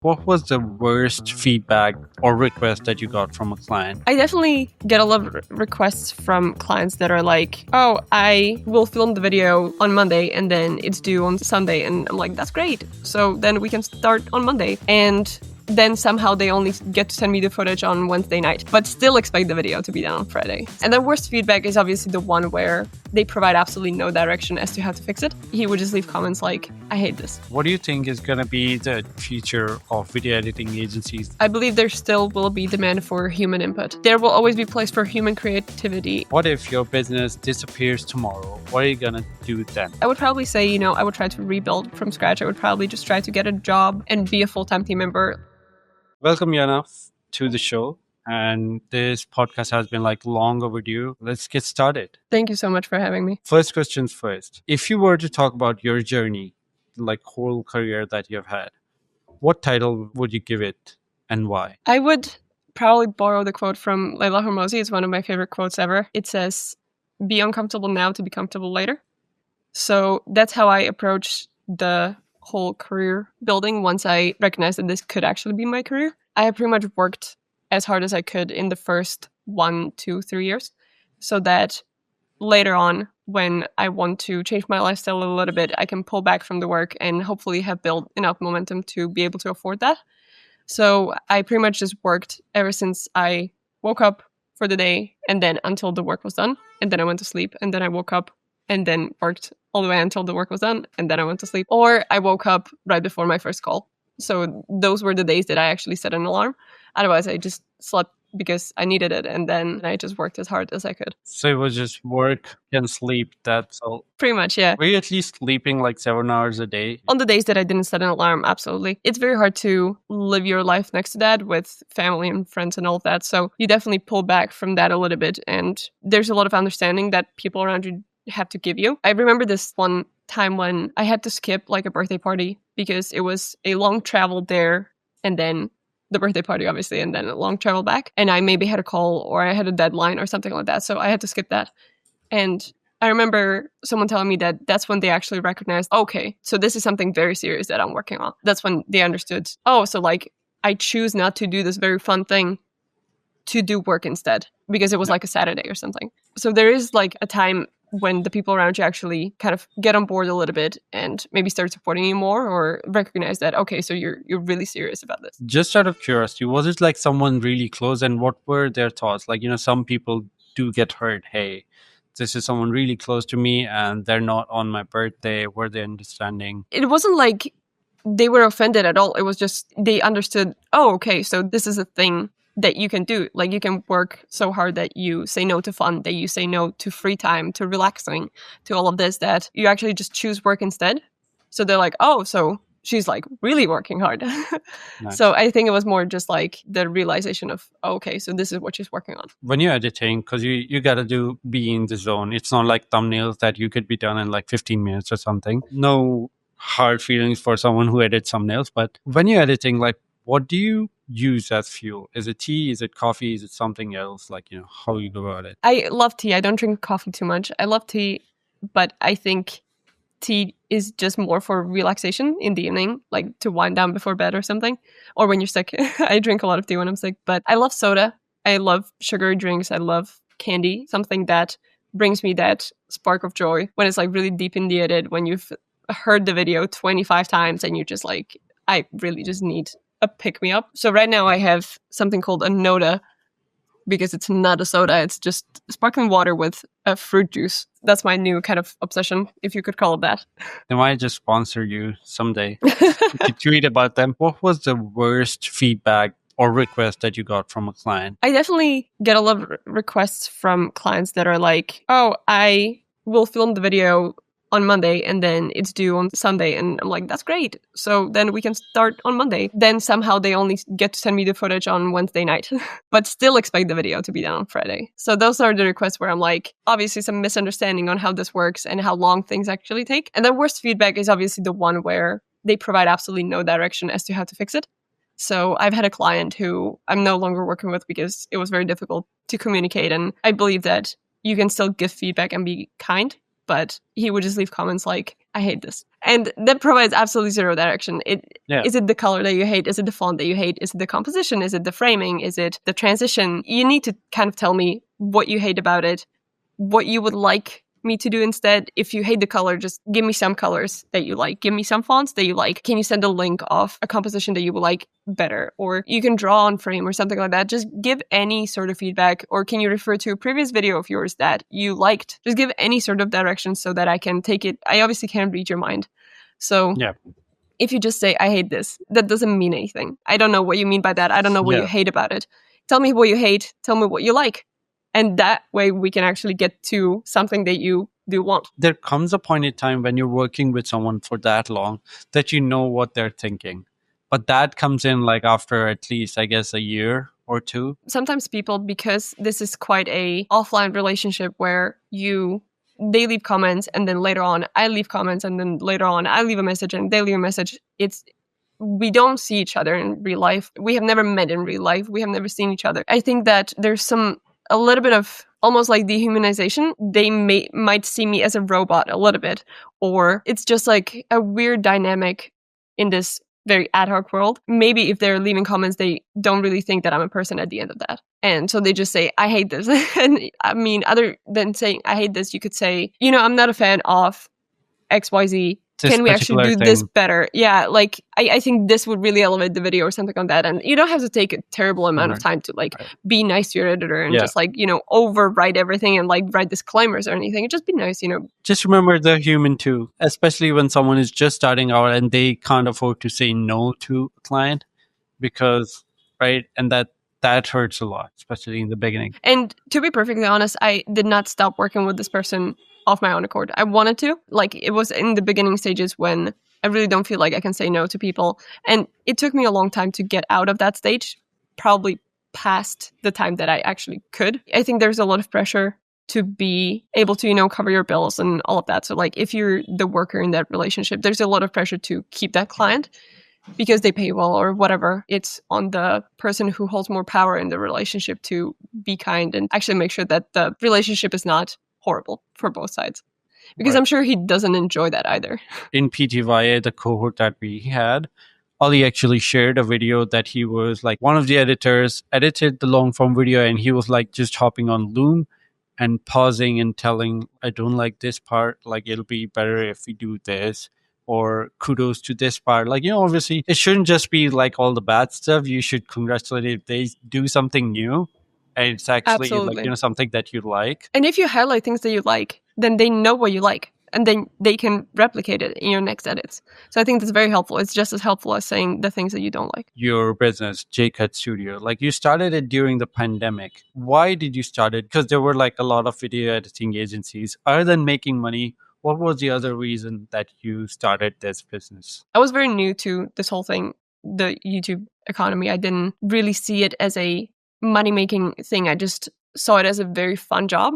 What was the worst feedback or request that you got from a client? I definitely get a lot of requests from clients that are like, oh, I will film the video on Monday and then it's due on Sunday. And I'm like, that's great. So then we can start on Monday. And then somehow they only get to send me the footage on Wednesday night, but still expect the video to be done on Friday. And the worst feedback is obviously the one where they provide absolutely no direction as to how to fix it. He would just leave comments like, I hate this. What do you think is going to be the future of video editing agencies? I believe there still will be demand for human input. There will always be place for human creativity. What if your business disappears tomorrow? What are you going to do then? I would probably say, I would try to rebuild from scratch. I would probably just try to get a job and be a full-time team member. Welcome, Jana, to the show. And this podcast has been long overdue. Let's get started. Thank you so much for having me. First questions first. If you were to talk about your journey, whole career that you've had, what title would you give it and why? I would probably borrow the quote from Leila Hormozi. It's one of my favorite quotes ever. It says, be uncomfortable now to be comfortable later. So that's how I approach the whole career building once I recognized that this could actually be my career. I have pretty much worked as hard as I could in the first 1, 2, 3 years so that later on, when I want to change my lifestyle a little bit, I can pull back from the work and hopefully have built enough momentum to be able to afford that. So I pretty much just worked ever since I woke up for the day and then until the work was done. And then I went to sleep and then I woke up and then worked all the way until the work was done and then I went to sleep. Or I woke up right before my first call. So those were the days that I actually set an alarm. Otherwise, I just slept because I needed it. And then I just worked as hard as I could. So it was just work and sleep. That's all. Pretty much, yeah. Were you at least sleeping 7 hours a day? On the days that I didn't set an alarm, absolutely. It's very hard to live your life next to that with family and friends and all of that. So you definitely pull back from that a little bit. And there's a lot of understanding that people around you have to give you. I remember this one time when I had to skip a birthday party because it was a long travel there and then the birthday party, obviously, and then a long travel back. And I maybe had a call or I had a deadline or something like that. So I had to skip that. And I remember someone telling me that that's when they actually recognized, okay, so this is something very serious that I'm working on. That's when they understood, oh, so I choose not to do this very fun thing to do work instead because it was a Saturday or something. So there is a time when the people around you actually kind of get on board a little bit and maybe start supporting you more or recognize that, okay, so you're really serious about this. Just out of curiosity, was it someone really close and what were their thoughts? Some people do get hurt. Hey, this is someone really close to me and they're not on my birthday. Were they understanding? It wasn't like they were offended at all. It was just they understood, oh, okay, so this is a thing that you can do. You can work so hard that you say no to fun, that you say no to free time, to relaxing, to all of this, that you actually just choose work instead. So they're like, oh, so she's really working hard. Nice. So I think it was more just the realization of, oh, okay, so this is what she's working on. When you're editing, because you got to be in the zone. It's not like thumbnails that you could be done in 15 minutes or something. No hard feelings for someone who edits thumbnails. But when you're editing, what do you use as fuel? Is it tea? Is it coffee? Is it something else? How you go about it? I love tea. I don't drink coffee too much. I love tea, but I think tea is just more for relaxation in the evening, to wind down before bed or something, or when you're sick. I drink a lot of tea when I'm sick, but I love soda. I love sugary drinks. I love candy, something that brings me that spark of joy when it's really deep in the edit, when you've heard the video 25 times and you're just I really just need a pick-me-up. So right now I have something called a Noda because it's not a soda. It's just sparkling water with a fruit juice. That's my new kind of obsession, if you could call it that. They might just sponsor you someday. You tweet about them. What was the worst feedback or request that you got from a client? I definitely get a lot of requests from clients that are like, oh, I will film the video on Monday and then it's due on Sunday. And I'm like, that's great. So then we can start on Monday. Then somehow they only get to send me the footage on Wednesday night, but still expect the video to be done on Friday. So those are the requests where I'm obviously some misunderstanding on how this works and how long things actually take. And the worst feedback is obviously the one where they provide absolutely no direction as to how to fix it. So I've had a client who I'm no longer working with because it was very difficult to communicate. And I believe that you can still give feedback and be kind, but he would just leave comments like, I hate this. And that provides absolutely zero direction. Is it the color that you hate? Is it the font that you hate? Is it the composition? Is it the framing? Is it the transition? You need to kind of tell me what you hate about it, what you would like me to do instead. If you hate the color, just give me some colors that you like. Give me some fonts that you like. Can you send a link of a composition that you would like better? Or you can draw on frame or something like that. Just give any sort of feedback. Or can you refer to a previous video of yours that you liked? Just give any sort of direction so that I can take it. I obviously can't read your mind. So if you just say, I hate this, that doesn't mean anything. I don't know what you mean by that. I don't know what you hate about it. Tell me what you hate. Tell me what you like. And that way we can actually get to something that you do want. There comes a point in time when you're working with someone for that long that you know what they're thinking. But that comes in like after at least, I guess, a year or two. Sometimes people, because this is quite a offline relationship where they leave comments and then later on I leave comments and then later on I leave a message and they leave a message. We don't see each other in real life. We have never met in real life. We have never seen each other. I think that there's a little bit of almost like dehumanization. They might see me as a robot a little bit, or it's just like a weird dynamic in this very ad hoc world. Maybe if they're leaving comments, they don't really think that I'm a person at the end of that. And so they just say, I hate this. And I mean, other than saying, I hate this, you could say, I'm not a fan of XYZ. Can we actually do this better? Yeah, like I think this would really elevate the video or something like that. And you don't have to take a terrible amount of time to be nice to your editor and just overwrite everything and write disclaimers or anything. Just be nice, Just remember they're human too, especially when someone is just starting out and they can't afford to say no to a client because, and that hurts a lot, especially in the beginning. And to be perfectly honest, I did not stop working with this person of my own accord. I wanted to. It was in the beginning stages when I really don't feel like I can say no to people. And it took me a long time to get out of that stage, probably past the time that I actually could. I think there's a lot of pressure to be able to, cover your bills and all of that. So if you're the worker in that relationship, there's a lot of pressure to keep that client because they pay well or whatever. It's on the person who holds more power in the relationship to be kind and actually make sure that the relationship is not horrible for both sides. Because I'm sure he doesn't enjoy that either. In PTYA, the cohort that we had, Ali actually shared a video that he was one of the editors edited the long form video and he was just hopping on Loom and pausing and telling, I don't like this part, it'll be better if we do this, or kudos to this part. Obviously it shouldn't just be all the bad stuff. You should congratulate if they do something new. And it's actually something that you like. And if you highlight things that you like, then they know what you like. And then they can replicate it in your next edits. So I think that's very helpful. It's just as helpful as saying the things that you don't like. Your business, JCut Studio, you started it during the pandemic. Why did you start it? Because there were a lot of video editing agencies. Other than making money, what was the other reason that you started this business? I was very new to this whole thing, the YouTube economy. I didn't really see it as a money-making thing. I just saw it as a very fun job.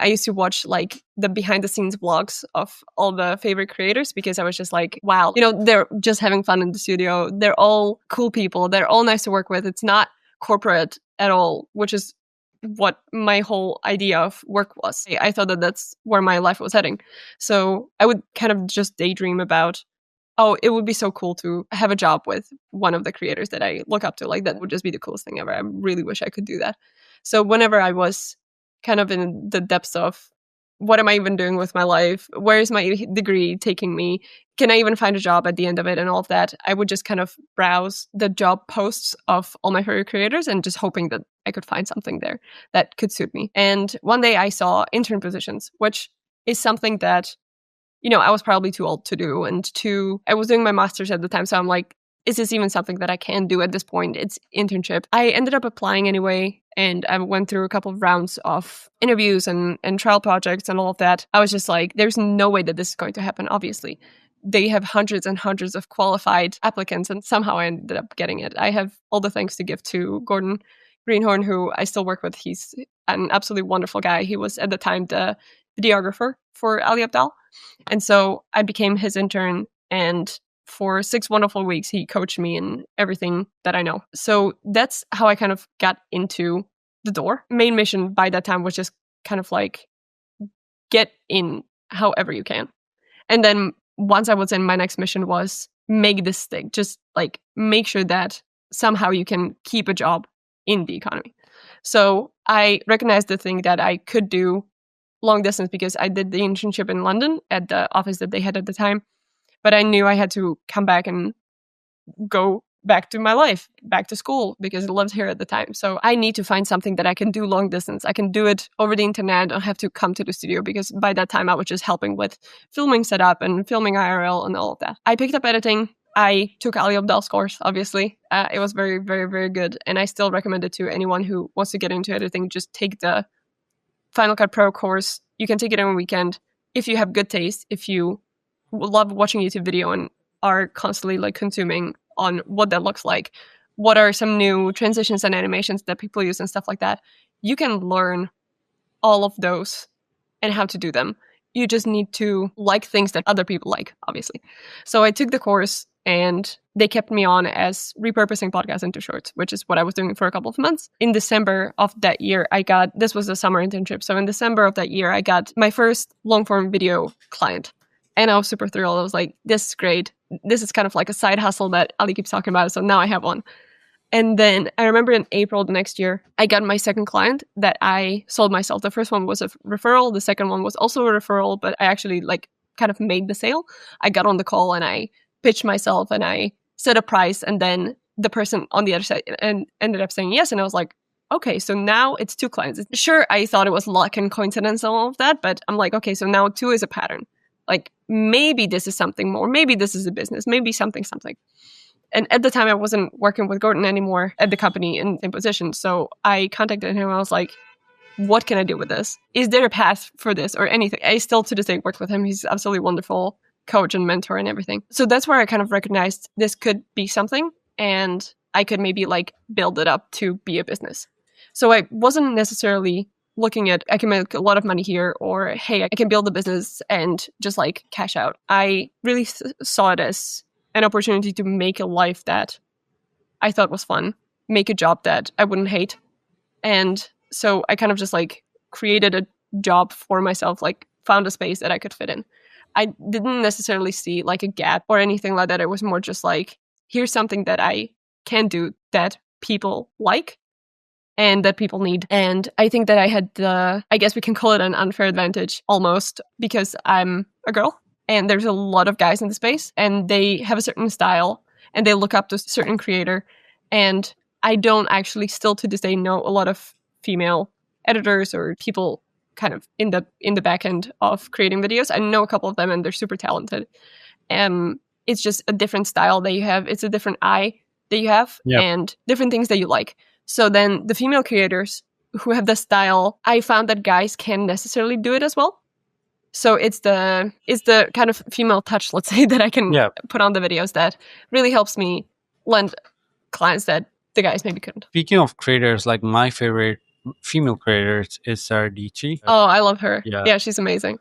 I used to watch the behind-the-scenes vlogs of all the favorite creators because I was just wow, they're just having fun in the studio. They're all cool people. They're all nice to work with. It's not corporate at all, which is what my whole idea of work was. I thought that that's where my life was heading. So I would kind of just daydream about, oh, it would be so cool to have a job with one of the creators that I look up to. That would just be the coolest thing ever. I really wish I could do that. So whenever I was kind of in the depths of what am I even doing with my life? Where is my degree taking me? Can I even find a job at the end of it and all of that? I would just kind of browse the job posts of all my favorite creators and just hoping that I could find something there that could suit me. And one day I saw intern positions, which is something that I was probably too old to do. And I was doing my master's at the time. So I'm is this even something that I can do at this point? It's internship. I ended up applying anyway. And I went through a couple of rounds of interviews and trial projects and all of that. I was just there's no way that this is going to happen, obviously. They have hundreds and hundreds of qualified applicants. And somehow I ended up getting it. I have all the thanks to give to Gordon Greenhorn, who I still work with. He's an absolutely wonderful guy. He was at the time the videographer for Ali Abdaal. And so I became his intern, and for 6 wonderful weeks, he coached me in everything that I know. So that's how I kind of got into the door. Main mission by that time was just kind of get in however you can. And then once I was in, my next mission was make this stick. Just like make sure that somehow you can keep a job in the economy. So I recognized the thing that I could do long distance because I did the internship in London at the office that they had at the time. But I knew I had to come back and go back to my life, back to school, because I lived here at the time. So I need to find something that I can do long distance. I can do it over the internet. I don't have to come to the studio, because by that time I was just helping with filming setup and filming IRL and all of that. I picked up editing. I took Ali Abdaal's course, obviously. It was very, very, very good. And I still recommend it to anyone who wants to get into editing. Just take the Final Cut Pro course. You can take it on a weekend. If you have good taste, if you love watching YouTube video and are constantly like consuming on what that looks like, what are some new transitions and animations that people use and stuff like that, you can learn all of those and how to do them. You just need to like things that other people like, obviously. So I took the course and they kept me on as repurposing podcasts into shorts, which is what I was doing for a couple of months. In December of that year, this was a summer internship. So in December of that year, I got my first long form video client. And I was super thrilled. I was like, this is great. This is kind of like a side hustle that Ali keeps talking about. So now I have one. And then I remember in April the next year, I got my second client that I sold myself. The first one was a referral. The second one was also a referral, but I actually like kind of made the sale. I got on the call and I pitched myself and I set a price. And then the person on the other side ended up saying yes. And I was like, okay, so now it's 2 clients. Sure, I thought it was luck and coincidence and all of that, but I'm like, okay, so now 2 is a pattern. Like, maybe this is something more. Maybe this is a business. Maybe something. And at the time, I wasn't working with Gordon anymore at the company in position. So I contacted him. I was like, what can I do with this? Is there a path for this or anything? I still to this day work with him. He's absolutely wonderful coach and mentor and everything. So that's where I kind of recognized this could be something. And I could maybe like build it up to be a business. So I wasn't necessarily looking at, I can make a lot of money here, or, hey, I can build a business and just like cash out. I really saw it as an opportunity to make a life that I thought was fun, make a job that I wouldn't hate. And so I kind of just like created a job for myself, like found a space that I could fit in. I didn't necessarily see like a gap or anything like that. It was more just like, here's something that I can do that people like and that people need. And I think that I had I guess we can call it an unfair advantage almost, because I'm a girl and there's a lot of guys in the space and they have a certain style and they look up to a certain creator. And I don't actually still to this day know a lot of female editors or people kind of in the back end of creating videos. I know a couple of them and they're super talented. It's just a different style that you have. It's a different eye that you have and different things that you like. So then the female creators who have the style, I found that guys can't necessarily do it as well. So it's the kind of female touch, let's say, that I can put on the videos that really helps me land clients that the guys maybe couldn't. Speaking of creators, like my favorite female creator is Sarah Dietschy. Oh, I love her. Yeah, she's amazing.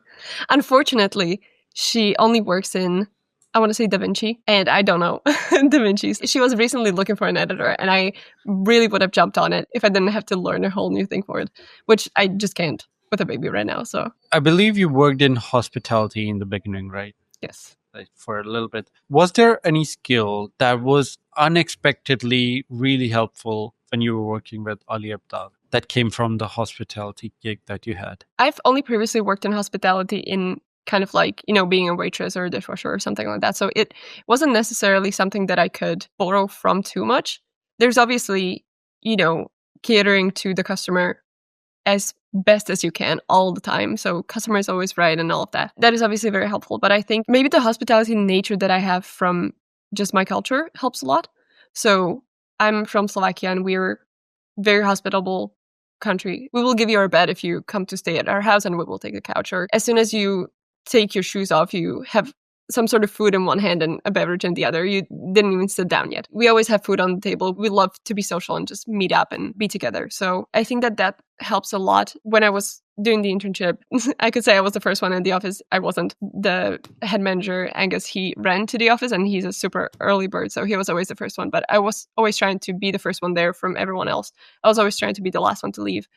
Unfortunately, she only works in, I want to say DaVinci, and I don't know DaVinci. She was recently looking for an editor, and I really would have jumped on it if I didn't have to learn a whole new thing for it, which I just can't with a baby right now. So I believe you worked in hospitality in the beginning, right? Yes. Like for a little bit. Was there any skill that was unexpectedly really helpful when you were working with Ali Abdaal that came from the hospitality gig that you had? I've only previously worked in hospitality in kind of like, being a waitress or a dishwasher or something like that. So it wasn't necessarily something that I could borrow from too much. There's obviously, catering to the customer as best as you can all the time. So customer is always right and all of that. That is obviously very helpful. But I think maybe the hospitality nature that I have from just my culture helps a lot. So I'm from Slovakia and we're very hospitable country. We will give you our bed if you come to stay at our house, and we will take the couch. Or as soon as you take your shoes off, you have some sort of food in one hand and a beverage in the other. You didn't even sit down yet. We always have food on the table. We love to be social and just meet up and be together. So I think that helps a lot. When I was doing the internship, I could say I was the first one in the office. I wasn't. The head manager, Angus, he ran to the office and he's a super early bird. So he was always the first one. But I was always trying to be the first one there from everyone else. I was always trying to be the last one to leave.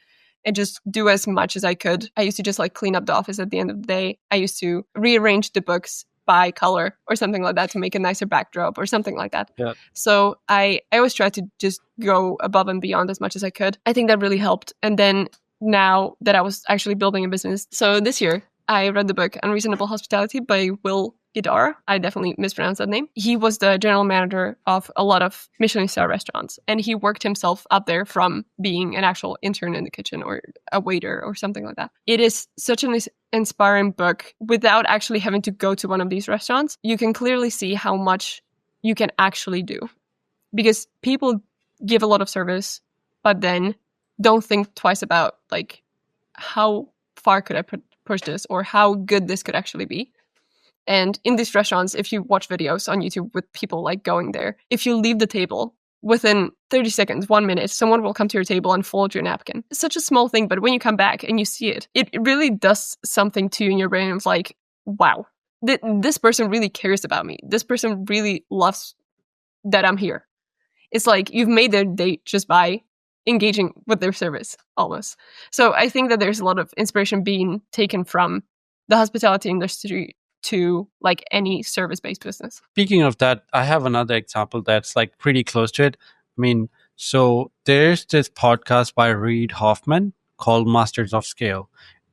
and just do as much as I could. I used to just like clean up the office at the end of the day. I used to rearrange the books by color or something like that to make a nicer backdrop or something like that. Yeah. So I always tried to just go above and beyond as much as I could. I think that really helped. And then now that I was actually building a business, so this year I read the book Unreasonable Hospitality by Will Idar. I definitely mispronounced that name. He was the general manager of a lot of Michelin star restaurants, and he worked himself up there from being an actual intern in the kitchen or a waiter or something like that. It is such an inspiring book without actually having to go to one of these restaurants. You can clearly see how much you can actually do, because people give a lot of service, but then don't think twice about like how far could I push this or how good this could actually be. And in these restaurants, if you watch videos on YouTube with people like going there, if you leave the table within 30 seconds, 1 minute, someone will come to your table and fold your napkin. It's such a small thing, but when you come back and you see it, it really does something to you in your brain. It's like, wow, this person really cares about me. This person really loves that I'm here. It's like you've made their day just by engaging with their service almost. So I think that there's a lot of inspiration being taken from the hospitality industry to like any service-based business. Speaking of that, I have another example that's like pretty close to it. I mean, so there's this podcast by Reid Hoffman called Masters of Scale.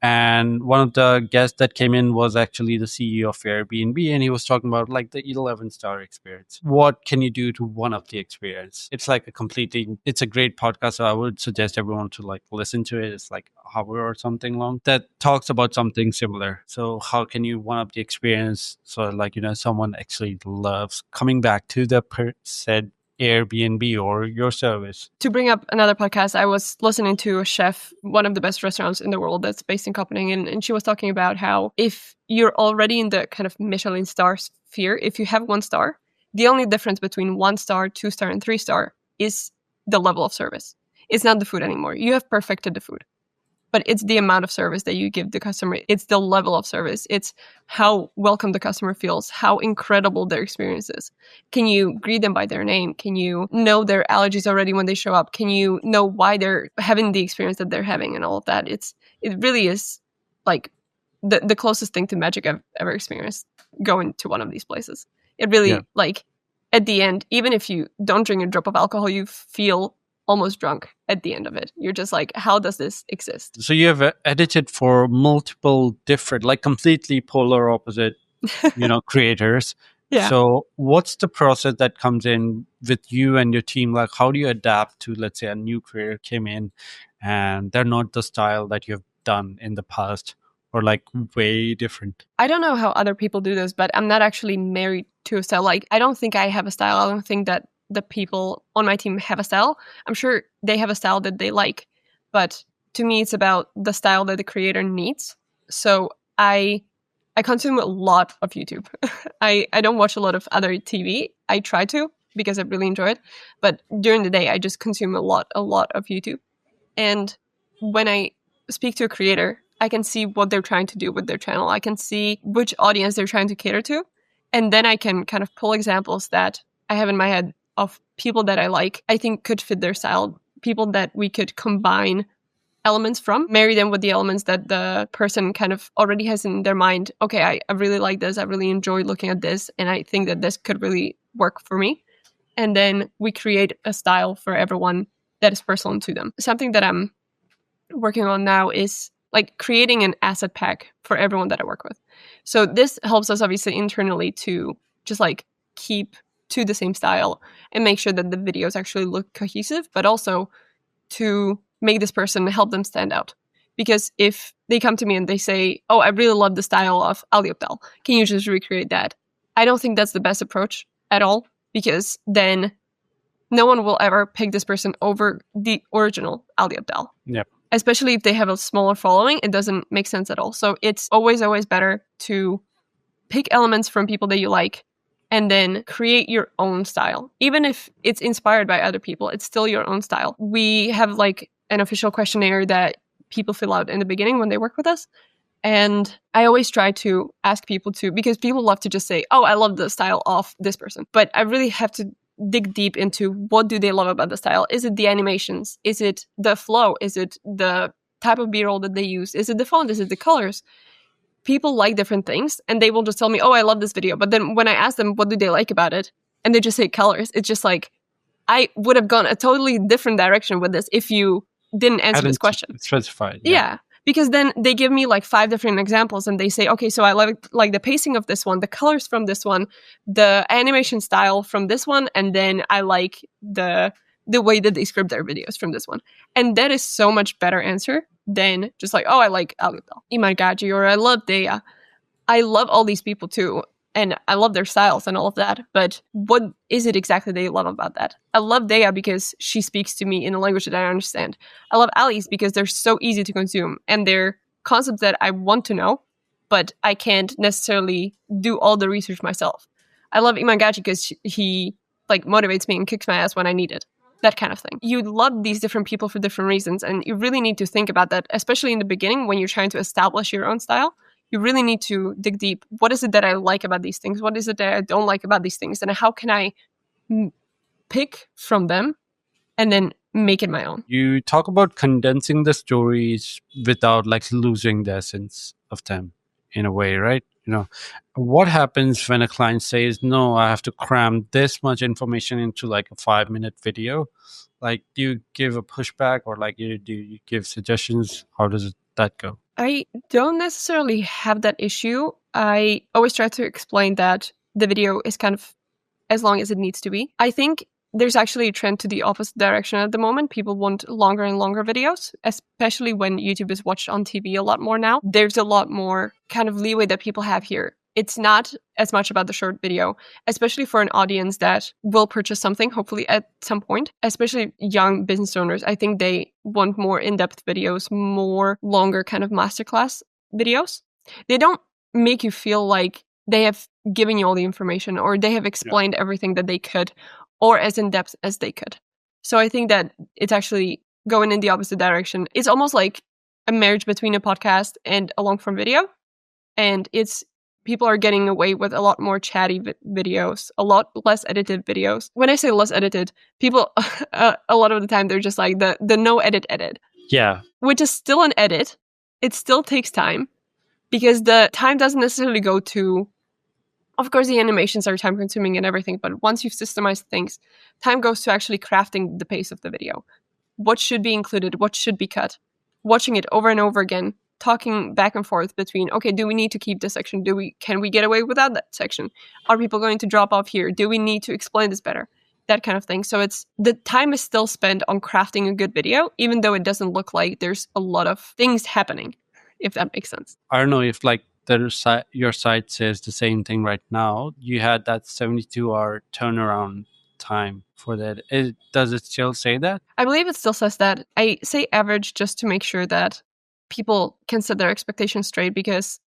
And one of the guests that came in was actually the CEO of Airbnb, and he was talking about like the 11-star experience. What can you do to one up the experience? It's like it's a great podcast. So I would suggest everyone to like listen to it. It's like an hour or something long that talks about something similar. So how can you one up the experience so like, someone actually loves coming back to the said Airbnb or your service? To bring up another podcast, I was listening to a chef, one of the best restaurants in the world that's based in Copenhagen, and she was talking about how if you're already in the kind of Michelin star sphere, if you have 1 star, the only difference between 1 star, 2 star, and 3 star is the level of service. It's not the food anymore. You have perfected the food, but it's the amount of service that you give the customer. It's the level of service. It's how welcome the customer feels, how incredible their experience is. Can you greet them by their name? Can you know their allergies already when they show up? Can you know why they're having the experience that they're having and all of that? It really is like the closest thing to magic I've ever experienced going to one of these places. It really, like, at the end, even if you don't drink a drop of alcohol, you feel almost drunk at the end of it. You're just like, how does this exist? So you have edited for multiple different, like completely polar opposite, creators. Yeah. So what's the process that comes in with you and your team? Like, how do you adapt to, let's say, a new creator came in and they're not the style that you've done in the past, or like way different? I don't know how other people do this, but I'm not actually married to a style. Like, I don't think I have a style. I don't think that the people on my team have a style. I'm sure they have a style that they like, but to me, it's about the style that the creator needs. So I consume a lot of YouTube. I don't watch a lot of other TV. I try to because I really enjoy it, but during the day, I just consume a lot of YouTube. And when I speak to a creator, I can see what they're trying to do with their channel. I can see which audience they're trying to cater to, and then I can kind of pull examples that I have in my head of people that I like, I think could fit their style, people that we could combine elements from, marry them with the elements that the person kind of already has in their mind. Okay, I really like this. I really enjoy looking at this. And I think that this could really work for me. And then we create a style for everyone that is personal to them. Something that I'm working on now is like creating an asset pack for everyone that I work with. So this helps us obviously internally to just like keep to the same style and make sure that the videos actually look cohesive, but also to make this person help them stand out. Because if they come to me and they say, oh, I really love the style of Ali Abdaal, can you just recreate that? I don't think that's the best approach at all, because then no one will ever pick this person over the original Ali Abdaal. Yep. Especially if they have a smaller following, it doesn't make sense at all. So it's always better to pick elements from people that you like and then create your own style. Even if it's inspired by other people, it's still your own style. We have like an official questionnaire that people fill out in the beginning when they work with us. And I always try to ask people to, because people love to just say, oh, I love the style of this person. But I really have to dig deep into what do they love about the style. Is it the animations? Is it the flow? Is it the type of B-roll that they use? Is it the font? Is it the colors? People like different things, and they will just tell me, oh, I love this video. But then when I ask them, what do they like about it? And they just say colors. It's just like, I would have gone a totally different direction with this if you didn't answer this question. Specified. Yeah. Because then they give me like 5 different examples and they say, okay, so I like the pacing of this one, the colors from this one, the animation style from this one, and then I like the way that they script their videos from this one. And that is so much better answer than just like, oh, I like Ali Abdaal, Imagaji, or I love Dea. I love all these people too. And I love their styles and all of that. But what is it exactly that you love about that? I love Dea because she speaks to me in a language that I understand. I love Ali's because they're so easy to consume. And they're concepts that I want to know, but I can't necessarily do all the research myself. I love Imagaji because he like motivates me and kicks my ass when I need it. That kind of thing. You love these different people for different reasons. And you really need to think about that, especially in the beginning when you're trying to establish your own style. You really need to dig deep. What is it that I like about these things? What is it that I don't like about these things? And how can I pick from them and then make it my own? You talk about condensing the stories without like losing the essence of them in a way, right? What happens when a client says, no, I have to cram this much information into like a 5-minute video? Like, do you give a pushback, or like do you give suggestions? How does that go? I don't necessarily have that issue. I always try to explain that the video is kind of as long as it needs to be. I think there's actually a trend to the opposite direction at the moment. People want longer and longer videos, especially when YouTube is watched on TV a lot more now. There's a lot more kind of leeway that people have here. It's not as much about the short video, especially for an audience that will purchase something, hopefully at some point, especially young business owners. I think they want more in-depth videos, more longer kind of masterclass videos. They don't make you feel like they have given you all the information or they have explained everything that they could or as in-depth as they could. So I think that it's actually going in the opposite direction. It's almost like a marriage between a podcast and a long-form video. And people are getting away with a lot more chatty videos, a lot less edited videos. When I say less edited, people, a lot of the time, they're just like the no edit. Yeah. Which is still an edit. It still takes time because the time doesn't necessarily go to, of course, the animations are time consuming and everything, but once you've systemized things, time goes to actually crafting the pace of the video. What should be included? What should be cut? Watching it over and over again, talking back and forth between, okay, do we need to keep this section? Can we get away without that section? Are people going to drop off here? Do we need to explain this better? That kind of thing. So the time is still spent on crafting a good video, even though it doesn't look like there's a lot of things happening, if that makes sense. I don't know if like your site says the same thing right now. You had that 72-hour turnaround time for that. Does it still say that? I believe it still says that. I say average just to make sure that people can set their expectations straight, because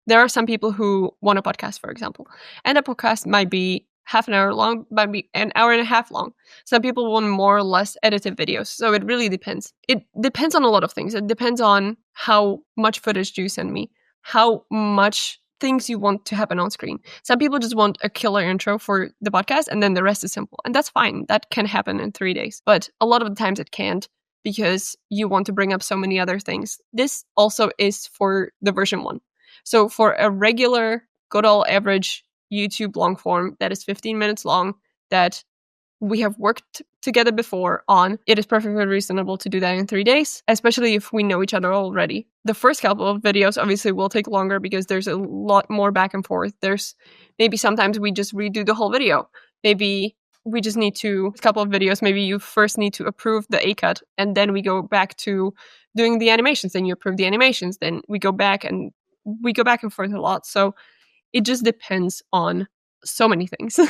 there are some people who want a podcast, for example, and a podcast might be half an hour long, might be an hour and a half long. Some people want more or less edited videos. So it really depends. It depends on a lot of things. It depends on how much footage do you send me, how much things you want to happen on screen. Some people just want a killer intro for the podcast and then the rest is simple. And that's fine. That can happen in 3 days. But a lot of the times it can't, because you want to bring up so many other things. This also is for the version 1. So for a regular, good old average YouTube long form that is 15 minutes long, that we have worked together before on, it is perfectly reasonable to do that in 3 days, especially if we know each other already. The first couple of videos obviously will take longer because there's a lot more back and forth. There's maybe sometimes we just redo the whole video. Maybe we just need to, a couple of videos, maybe you first need to approve the A-cut, and then we go back to doing the animations. Then you approve the animations. Then we go back and forth a lot. So it just depends on so many things.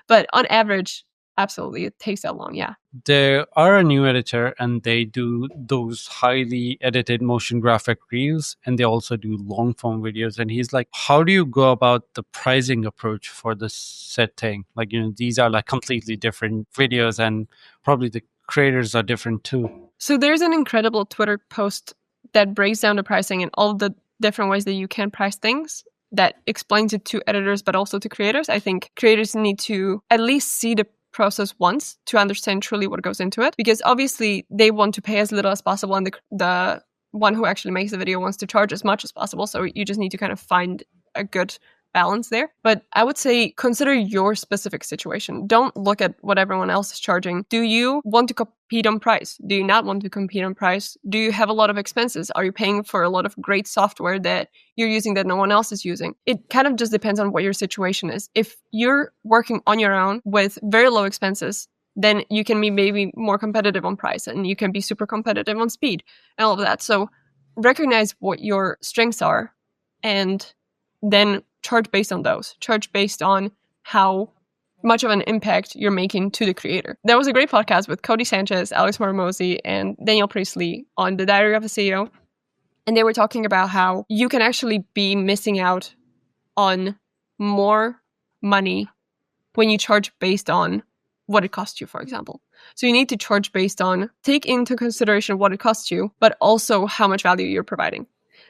But on average, absolutely, it takes that long, yeah. There are a new editor, and they do those highly edited motion graphic reels, and they also do long form videos. And he's like, how do you go about the pricing approach for this set thing? Like, these are like completely different videos, and probably the creators are different too. So there's an incredible Twitter post that breaks down the pricing and all the different ways that you can price things, that explains it to editors, but also to creators. I think creators need to at least see the process once to understand truly what goes into it, because obviously they want to pay as little as possible, and the one who actually makes the video wants to charge as much as possible. So you just need to kind of find a good balance there. But I would say consider your specific situation. Don't look at what everyone else is charging. Do you want to compete on price? Do you not want to compete on price? Do you have a lot of expenses? Are you paying for a lot of great software that you're using that no one else is using? It kind of just depends on what your situation is. If you're working on your own with very low expenses, then you can be maybe more competitive on price, and you can be super competitive on speed and all of that. So recognize what your strengths are and then charge based on those. Charge based on how much of an impact you're making to the creator. There was a great podcast with Cody Sanchez, Alex Marmozzi, and Daniel Priestley on The Diary of a CEO. And they were talking about how you can actually be missing out on more money when you charge based on what it costs you, for example. So you need to charge based on, take into consideration what it costs you, but also how much value you're providing.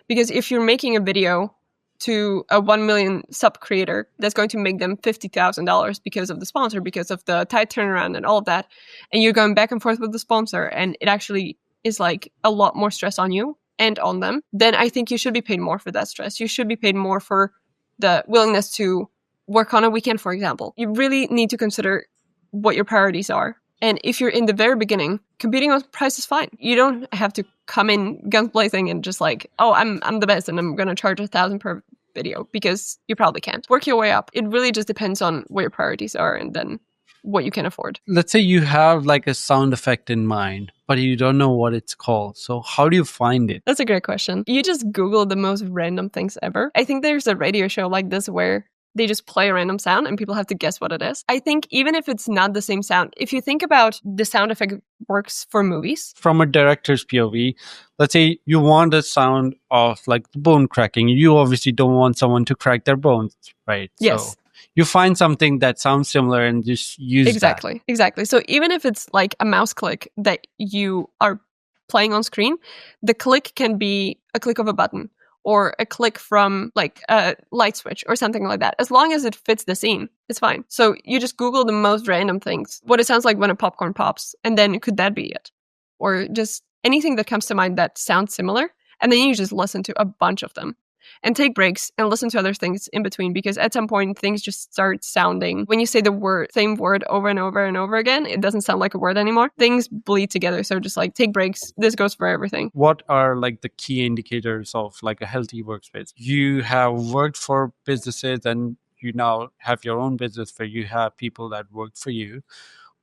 Because if you're making a video to a 1 million sub creator, that's going to make them $50,000 because of the sponsor, because of the tight turnaround and all of that, and you're going back and forth with the sponsor, and it actually is like a lot more stress on you and on them, then I think you should be paid more for that stress. You should be paid more for the willingness to work on a weekend, for example. You really need to consider what your priorities are. And if you're in the very beginning, competing on price is fine. You don't have to come in guns blazing and just like, oh, I'm the best and I'm going to charge $1,000 per video, because you probably can't. Work your way up. It really just depends on what your priorities are and then what you can afford. Let's say you have like a sound effect in mind, but you don't know what it's called. So how do you find it? That's a great question. You just Google the most random things ever. I think there's a radio show like this where they just play a random sound and people have to guess what it is. I think even if it's not the same sound, if you think about the sound effect works for movies. From a director's POV, let's say you want a sound of like bone cracking. You obviously don't want someone to crack their bones, right? Yes. So you find something that sounds similar and just use Exactly. that. Exactly. So even if it's like a mouse click that you are playing on screen, the click can be a click of a button or a click from like a light switch or something like that. As long as it fits the scene, it's fine. So you just Google the most random things, what it sounds like when a popcorn pops, and then could that be it? Or just anything that comes to mind that sounds similar, and then you just listen to a bunch of them. And take breaks and listen to other things in between, because at some point things just start sounding, when you say the same word over and over and over again, it doesn't sound like a word anymore. Things bleed together. So just like take breaks. This goes for everything. What are like the key indicators of like a healthy workspace? You have worked for businesses and you now have your own business where you have people that work for you.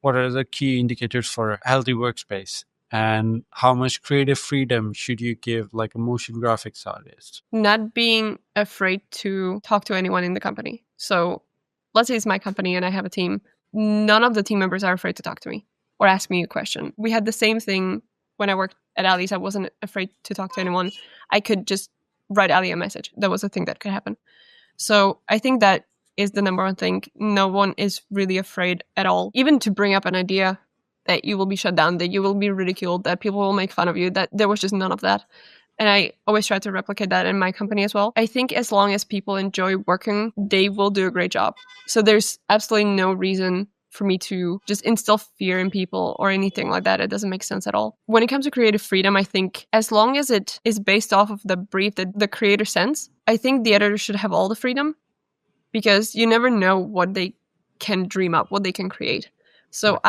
What are the key indicators for a healthy workspace? And how much creative freedom should you give like a motion graphics artist? Not being afraid to talk to anyone in the company. So let's say it's my company and I have a team. None of the team members are afraid to talk to me or ask me a question. We had the same thing when I worked at Ali's. I wasn't afraid to talk to anyone. I could just write Ali a message. That was a thing that could happen. So I think that is the number one thing. No one is really afraid at all, even to bring up an idea that you will be shut down, that you will be ridiculed, that people will make fun of you, that there was just none of that. And I always try to replicate that in my company as well. I think as long as people enjoy working, they will do a great job. So there's absolutely no reason for me to just instill fear in people or anything like that. It doesn't make sense at all. When it comes to creative freedom, I think as long as it is based off of the brief that the creator sends, I think the editor should have all the freedom, because you never know what they can dream up, what they can create. So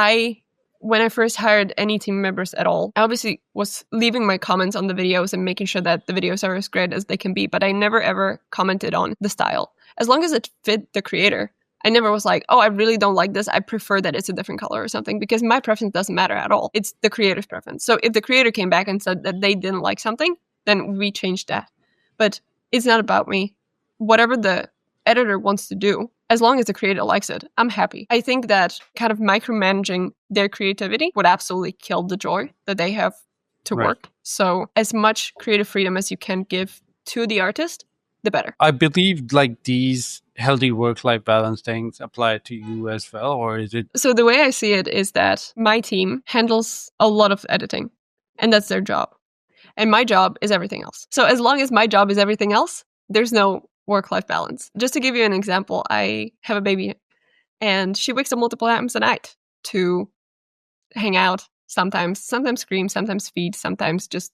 when I first hired any team members at all, I obviously was leaving my comments on the videos and making sure that the videos are as great as they can be, but I never ever commented on the style. As long as it fit the creator, I never was like, oh, I really don't like this. I prefer that it's a different color or something, because my preference doesn't matter at all. It's the creator's preference. So if the creator came back and said that they didn't like something, then we changed that. But it's not about me. Whatever the editor wants to do, as long as the creator likes it, I'm happy. I think that kind of micromanaging their creativity would absolutely kill the joy that they have to work. So as much creative freedom as you can give to the artist, the better. I believe like these healthy work-life balance things apply to you as well, or is it? So the way I see it is that my team handles a lot of editing, and that's their job. And my job is everything else. So as long as my job is everything else, there's no work-life balance. Just to give you an example, I have a baby and she wakes up multiple times a night to hang out, sometimes scream, sometimes feed, sometimes just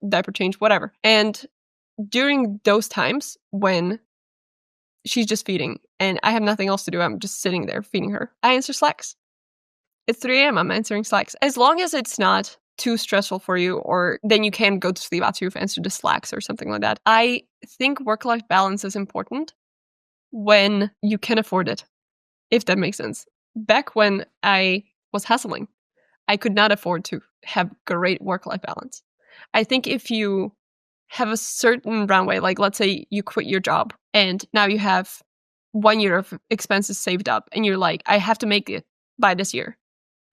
diaper change, whatever. And during those times when she's just feeding and I have nothing else to do, I'm just sitting there feeding her, I answer Slacks. It's 3 a.m. I'm answering Slacks. As long as it's not too stressful for you, or then you can go to sleep after you've answered the Slacks or something like that. I think work-life balance is important when you can afford it, if that makes sense. Back when I was hustling, I could not afford to have great work-life balance. I think if you have a certain runway, like let's say you quit your job and now you have 1 year of expenses saved up and you're like, I have to make it by this year.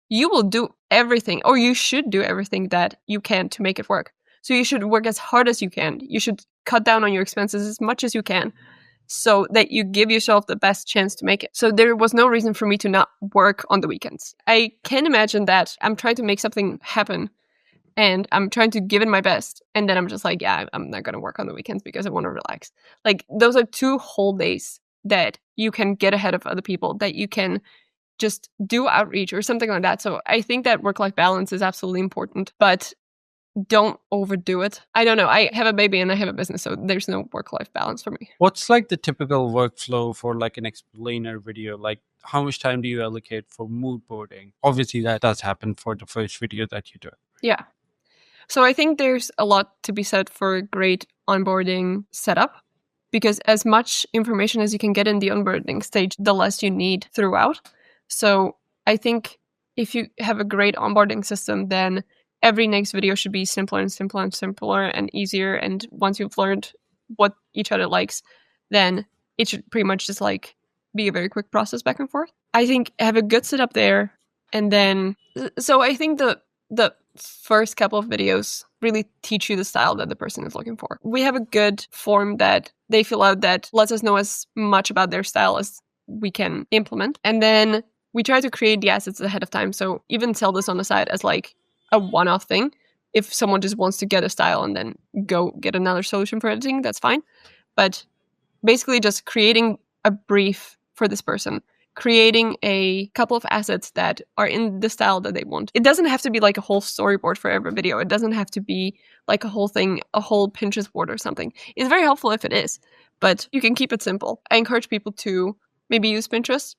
You will do everything, or you should do everything that you can to make it work. So you should work as hard as you can. You should cut down on your expenses as much as you can so that you give yourself the best chance to make it. So there was no reason for me to not work on the weekends. I can imagine that I'm trying to make something happen and I'm trying to give it my best. And then I'm just like, yeah, I'm not going to work on the weekends because I want to relax. Like, those are 2 whole days that you can get ahead of other people, that you can just do outreach or something like that. So I think that work-life balance is absolutely important, but don't overdo it. I don't know. I have a baby and I have a business, so there's no work-life balance for me. What's like the typical workflow for like an explainer video? Like how much time do you allocate for mood boarding? Obviously that does happen for the first video that you do. Yeah. So I think there's a lot to be said for a great onboarding setup, because as much information as you can get in the onboarding stage, the less you need throughout. So I think if you have a great onboarding system, then every next video should be simpler and simpler and simpler and easier. And once you've learned what each other likes, then it should pretty much just like be a very quick process back and forth. I think have a good setup there. And then, so I think the first couple of videos really teach you the style that the person is looking for. We have a good form that they fill out that lets us know as much about their style as we can implement. And then we try to create the assets ahead of time. So even sell this on the side as like a one-off thing. If someone just wants to get a style and then go get another solution for editing, that's fine. But basically just creating a brief for this person, creating a couple of assets that are in the style that they want. It doesn't have to be like a whole storyboard for every video. It doesn't have to be like a whole thing, a whole Pinterest board or something. It's very helpful if it is, but you can keep it simple. I encourage people to maybe use Pinterest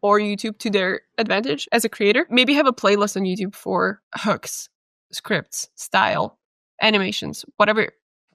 or YouTube to their advantage as a creator. Maybe have a playlist on YouTube for hooks, scripts, style, animations, whatever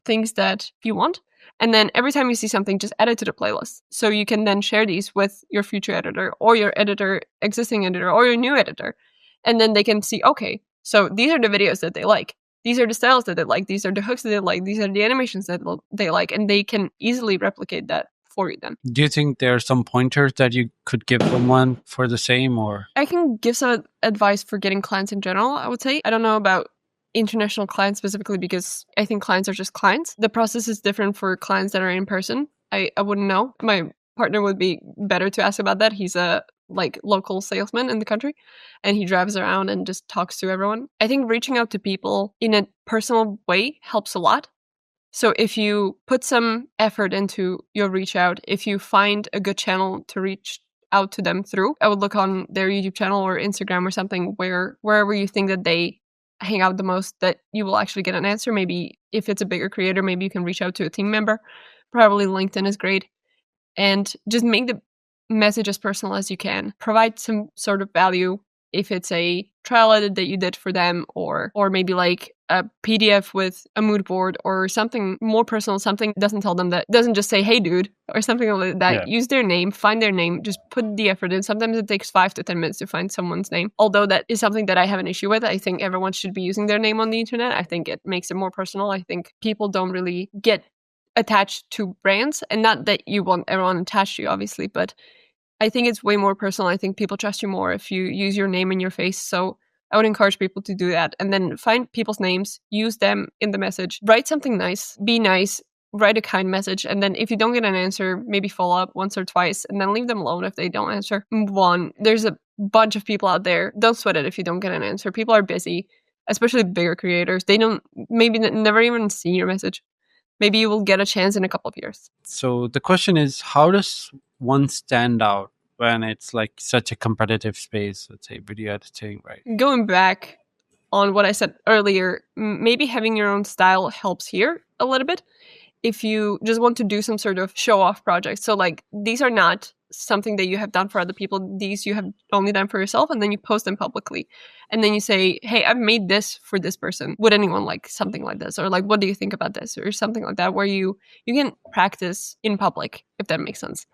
things that you want. And then every time you see something, just add it to the playlist. So you can then share these with your future editor or your editor, existing editor, or your new editor. And then they can see, okay, so these are the videos that they like. These are the styles that they like. These are the hooks that they like. These are the animations that they like. And they can easily replicate that for you then. Do you think there are some pointers that you could give someone for the same, or? I can give some advice for getting clients in general, I would say. I don't know about international clients specifically because I think clients are just clients. The process is different for clients that are in person. I wouldn't know. My partner would be better to ask about that. He's a like local salesman in the country and he drives around and just talks to everyone. I think reaching out to people in a personal way helps a lot. So if you put some effort into your reach out, if you find a good channel to reach out to them through, I would look on their YouTube channel or Instagram or something wherever you think that they hang out the most, that you will actually get an answer. Maybe if it's a bigger creator, maybe you can reach out to a team member. Probably LinkedIn is great. And just make the message as personal as you can. Provide some sort of value. If it's a trial edit that you did for them, or maybe like a PDF with a mood board or something more personal, something doesn't tell them that, doesn't just say, hey dude, or something like that. Yeah. Use their name, find their name, just put the effort in. Sometimes it takes 5 to 10 minutes to find someone's name. Although that is something that I have an issue with. I think everyone should be using their name on the internet. I think it makes it more personal. I think people don't really get attached to brands, and not that you want everyone attached to you, obviously, but I think it's way more personal. I think people trust you more if you use your name and your face. So I would encourage people to do that. And then find people's names, use them in the message, write something nice, be nice, write a kind message. And then if you don't get an answer, maybe follow up once or twice and then leave them alone if they don't answer. Move on. There's a bunch of people out there. Don't sweat it if you don't get an answer. People are busy, especially bigger creators. They don't maybe never even see your message. Maybe you will get a chance in a couple of years. So the question is, how does one stand out when it's like such a competitive space, let's say video editing, right? Going back on what I said earlier, maybe having your own style helps here a little bit if you just want to do some sort of show off project. So like these are not something that you have done for other people. These you have only done for yourself, and then you post them publicly. And then you say, hey, I've made this for this person. Would anyone like something like this? Or like, what do you think about this? Or something like that, where you can practice in public, if that makes sense.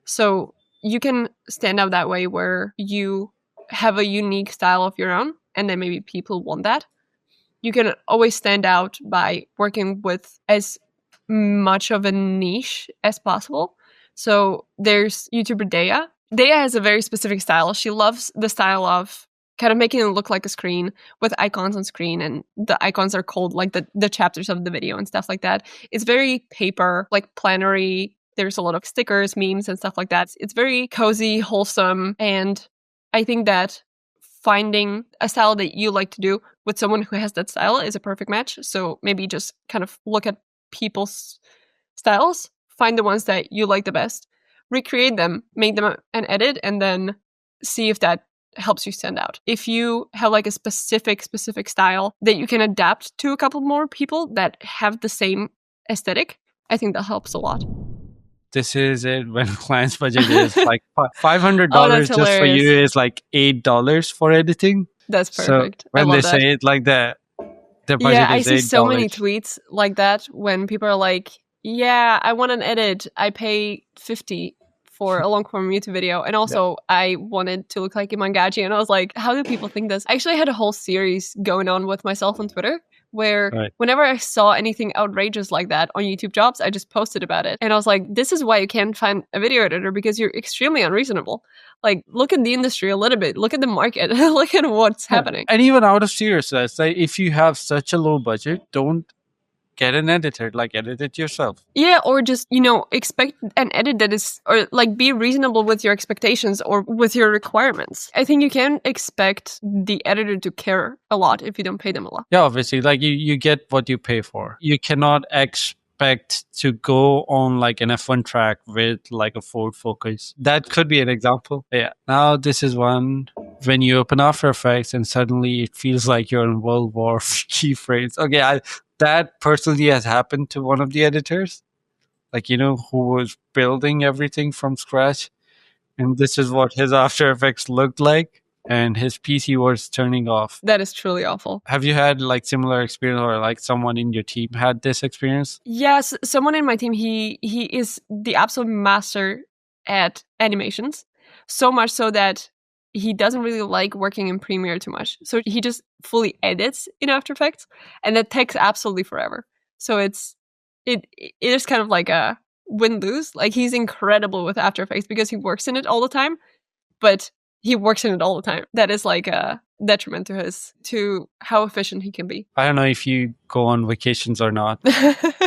So you can stand out that way where you have a unique style of your own, and then maybe people want that. You can always stand out by working with as much of a niche as possible. So there's YouTuber Dea. Dea has a very specific style. She loves the style of kind of making it look like a screen with icons on screen, and the icons are called like the chapters of the video and stuff like that. It's very paper, like planary. There's a lot of stickers, memes, and stuff like that. It's very cozy, wholesome, and I think that finding a style that you like to do with someone who has that style is a perfect match. So maybe just kind of look at people's styles, find the ones that you like the best, recreate them, make them an edit, and then see if that helps you stand out. If you have like a specific style that you can adapt to a couple more people that have the same aesthetic, I think that helps a lot. This is it when client's budget is like $500 Oh, that's just for hilarious. you is like $8 for editing. That's So perfect. I when love they that. say it like that, the budget Yeah, I is see so many $8. tweets like that when people are like, yeah, I want an edit. I pay 50 for a long form YouTube video. And also I wanted to look like Imangaji. And I was like, how do people think this? I actually had a whole series going on with myself on Twitter where whenever I saw anything outrageous like that on YouTube jobs, I just posted about it. And I was like, this is why you can't find a video editor, because you're extremely unreasonable. Like, look at the industry a little bit. Look at the market. Look at what's happening. And even out of seriousness, like if you have such a low budget, don't get an editor, like edit it yourself. Yeah, or just, expect an edit that is, or like be reasonable with your expectations or with your requirements. I think you can expect the editor to care a lot if you don't pay them a lot. Yeah, obviously, like you get what you pay for. You cannot expect to go on like an F1 track with like a Ford Focus. That could be an example. Yeah. Now this is one when you open After Effects and suddenly it feels like you're in World War keyframes. Okay, that personally has happened to one of the editors, like, who was building everything from scratch. And this is what his After Effects looked like. And his PC was turning off. That is truly awful. Have you had like similar experience, or like someone in your team had this experience? Yes, someone in my team, he is the absolute master at animations. So much so that he doesn't really like working in Premiere too much. So he just fully edits in After Effects, and that takes absolutely forever. So it is kind of like a win-lose. Like, he's incredible with After Effects because he works in it all the time, but he works in it all the time. That is like a detriment to how efficient he can be. I don't know if you go on vacations or not.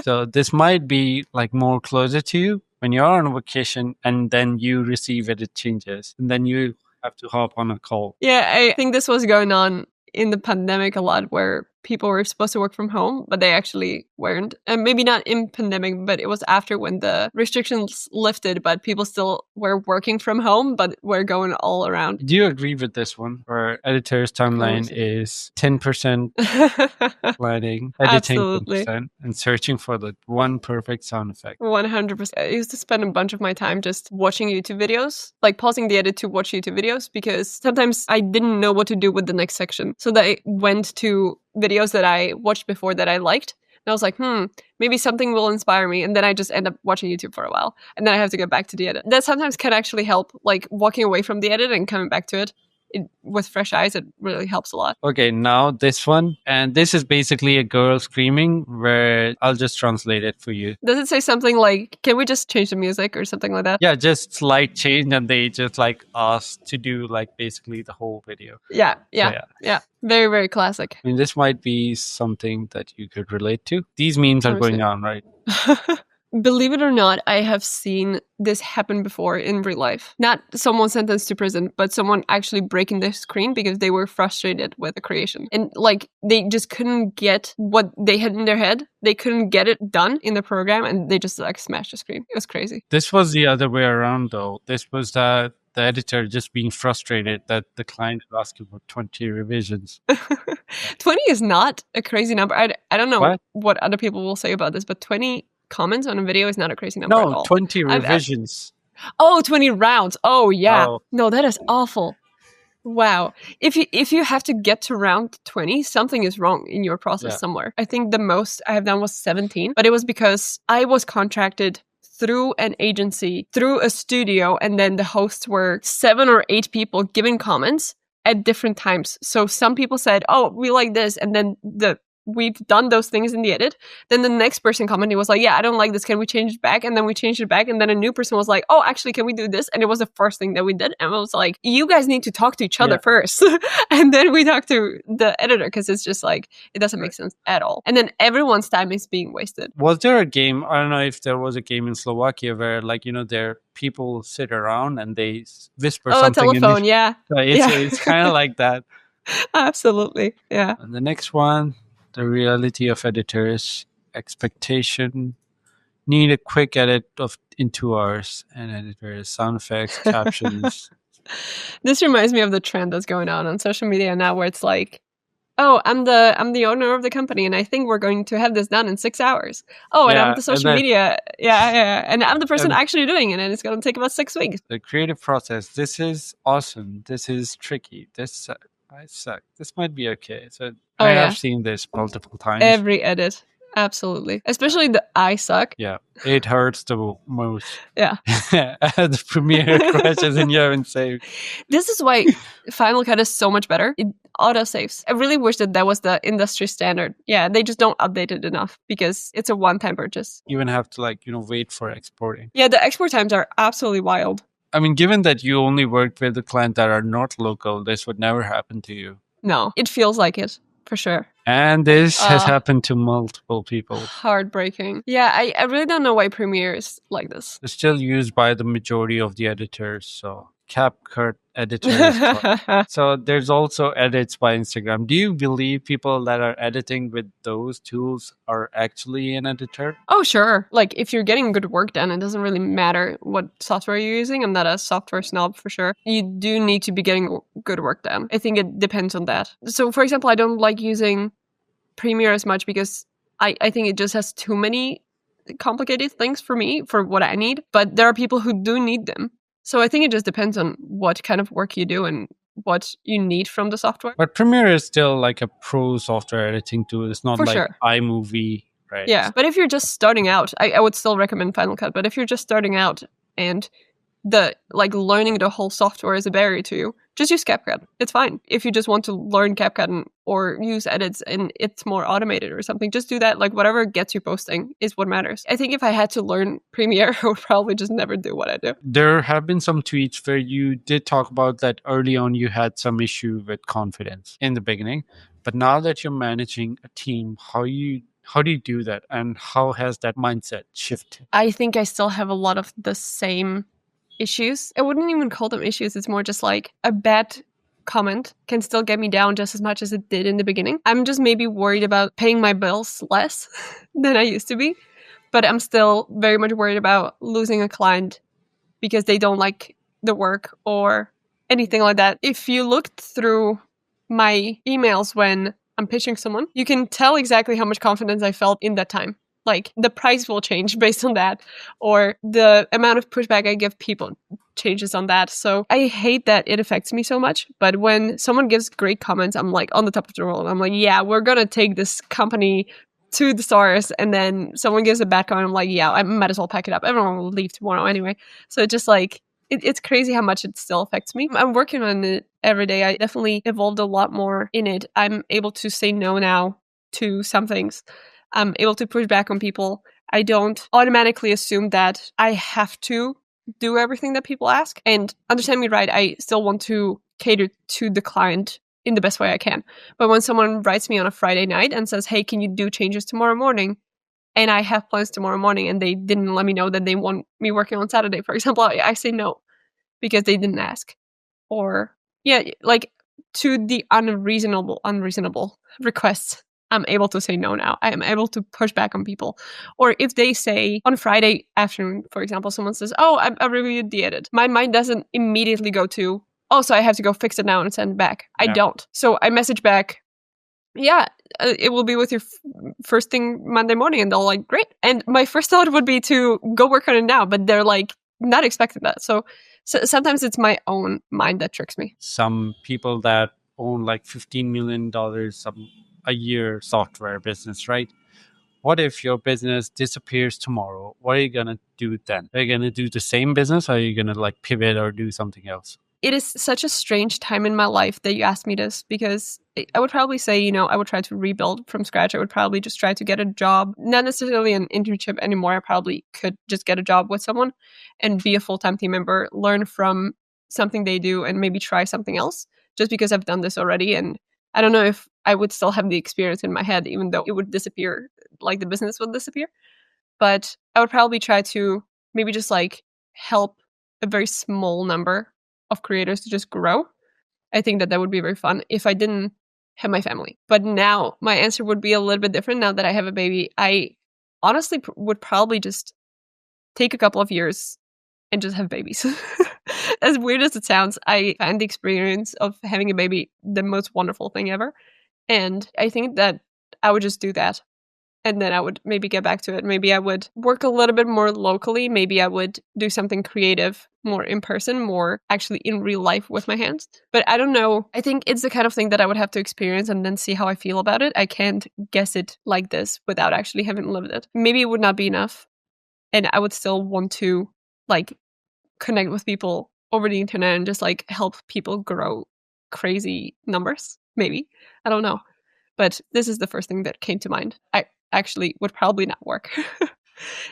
So this might be like more closer to you when you're on vacation and then you receive edit changes and then you have to hop on a call. Yeah, I think this was going on in the pandemic a lot, where people were supposed to work from home, but they actually weren't. And maybe not in pandemic, but it was after when the restrictions lifted, but people still were working from home, but were going all around. Do you agree with this one? Where editor's timeline is 10% planning, editing Absolutely. 10%, and searching for the one perfect sound effect. 100%. I used to spend a bunch of my time just watching YouTube videos, like pausing the edit to watch YouTube videos, because sometimes I didn't know what to do with the next section. So I went to videos that I watched before that I liked. And I was like, maybe something will inspire me. And then I just end up watching YouTube for a while. And then I have to get back to the edit. That sometimes can actually help, like walking away from the edit and coming back to it. With fresh eyes, it really helps a lot. Okay, now this one. And this is basically a girl screaming, where I'll just translate it for you. Does it say something like, can we just change the music or something like that? Yeah, just slight change, and they just like ask to do like basically the whole video. Yeah. Very, very classic. I mean, this might be something that you could relate to. These memes are going on, right? Believe it or not, I have seen this happen before in real life. Not someone sentenced to prison, but someone actually breaking their screen because they were frustrated with the creation. And like, they just couldn't get what they had in their head. They couldn't get it done in the program, and they just like smashed the screen. It was crazy. This was the other way around though. This was the editor just being frustrated that the client was asking for 20 revisions. 20 is not a crazy number. I don't know What? what other people will say about this, but 20 comments on a video is not a crazy number at No, all. 20 I've- revisions. Oh, 20 rounds. Oh, yeah. Oh, No, that is awful. Wow. If you have to get to round 20, something is wrong in your process yeah. somewhere. I think the most I have done was 17, but it was because I was contracted through an agency, through a studio, and then the hosts were 7 or 8 people giving comments at different times. So some people said, "Oh, we like this," and then we've done those things in the edit. Then the next person commented was like, "Yeah, I don't like this. Can we change it back?" And then we changed it back. And then a new person was like, "Oh, actually, can we do this?" And it was the first thing that we did. And I was like, "You guys need to talk to each other first." And then we talk to the editor because it's just like, it doesn't make sense at all. And then everyone's time is being wasted. Was there a game? I don't know if there was a game in Slovakia where, like, there people sit around and they whisper Oh, a something. telephone, yeah. It's kind of like that. Absolutely, yeah. And the next one, the reality of editors, expectation, need a quick edit in 2 hours, and editors, sound effects, captions. This reminds me of the trend that's going on social media now, where it's like, "Oh, I'm the owner of the company, and I think we're going to have this done in 6 hours. Oh, and I'm the social media, and I'm the person actually doing it, and it's going to take about 6 weeks." The creative process. This is awesome. This is tricky. This I suck. This might be okay. So I have seen this multiple times. Every edit. Absolutely. Especially the "I suck." Yeah. It hurts the most. Yeah. The Premiere crashes and you haven't saved. This is why Final Cut is so much better. It auto-saves. I really wish that was the industry standard. Yeah, they just don't update it enough because it's a one-time purchase. You even have to wait for exporting. Yeah, the export times are absolutely wild. I mean, given that you only worked with the clients that are not local, this would never happen to you. No, it feels like it, for sure. And this has happened to multiple people. Heartbreaking. Yeah, I really don't know why Premiere is like this. It's still used by the majority of the editors, so CapCut editors. So there's also edits by Instagram. Do you believe people that are editing with those tools are actually an editor? Oh, sure. Like, if you're getting good work done, it doesn't really matter what software you're using. I'm not a software snob for sure. You do need to be getting good work done. I think it depends on that. So, for example, I don't like using Premiere as much because I think it just has too many complicated things for me, for what I need. But there are people who do need them. So I think it just depends on what kind of work you do and what you need from the software. But Premiere is still like a pro software editing tool. It's not for like sure. iMovie, right? Yeah, but if you're just starting out, I would still recommend Final Cut. But if you're just starting out and learning the whole software is a barrier to you, just use CapCut. It's fine. If you just want to learn CapCut or use edits and it's more automated or something, just do that. Like, whatever gets you posting is what matters. I think if I had to learn Premiere, I would probably just never do what I do. There have been some tweets where you did talk about that early on you had some issue with confidence in the beginning. But now that you're managing a team, how do you do that? And how has that mindset shifted? I think I still have a lot of the same issues. I wouldn't even call them issues. It's more just like a bad comment can still get me down just as much as it did in the beginning. I'm just maybe worried about paying my bills less than I used to be, but I'm still very much worried about losing a client because they don't like the work or anything like that. If you looked through my emails when I'm pitching someone, you can tell exactly how much confidence I felt in that time. Like, the price will change based on that, or the amount of pushback I give people changes on that. So I hate that it affects me so much. But when someone gives great comments, I'm like on the top of the world. I'm like, yeah, we're going to take this company to the stars. And then someone gives a bad comment, I'm like, yeah, I might as well pack it up. Everyone will leave tomorrow anyway. So it's just like, it's crazy how much it still affects me. I'm working on it every day. I definitely evolved a lot more in it. I'm able to say no now to some things. I'm able to push back on people. I don't automatically assume that I have to do everything that people ask. And understand me right, I still want to cater to the client in the best way I can. But when someone writes me on a Friday night and says, hey, can you do changes tomorrow morning? And I have plans tomorrow morning and they didn't let me know that they want me working on Saturday, for example, I say no because they didn't ask. Or, yeah, like, to the unreasonable requests, I'm able to say no now. I am able to push back on people. Or if they say on Friday afternoon, for example, someone says, oh, I reviewed the edit. My mind doesn't immediately go to, oh, so I have to go fix it now and send it back. I don't. So I message back, yeah, it will be with your first thing Monday morning, and they're like, great. And my first thought would be to go work on it now, but they're like not expecting that. So sometimes it's my own mind that tricks me. Some people that own like $15 million a year software business, right? What if your business disappears tomorrow? What are you gonna do then? Are you gonna do the same business, or are you gonna like pivot or do something else? It is such a strange time in my life that you asked me this, because I would probably say, I would try to rebuild from scratch. I would probably just try to get a job, not necessarily an internship anymore. I probably could just get a job with someone and be a full-time team member, learn from something they do, and maybe try something else, just because I've done this already. And I don't know if I would still have the experience in my head, even though it would disappear, like the business would disappear. But I would probably try to maybe just like help a very small number of creators to just grow. I think that would be very fun if I didn't have my family. But now my answer would be a little bit different now that I have a baby. I honestly would probably just take a couple of years and just have babies. As weird as it sounds, I find the experience of having a baby the most wonderful thing ever. And I think that I would just do that, and then I would maybe get back to it. Maybe I would work a little bit more locally. Maybe I would do something creative more in person, more actually in real life with my hands. But I don't know. I think it's the kind of thing that I would have to experience and then see how I feel about it. I can't guess it like this without actually having lived it. Maybe it would not be enough, and I would still want to like connect with people over the internet and just like help people grow crazy numbers. Maybe. I don't know. But this is the first thing that came to mind. I actually would probably not work.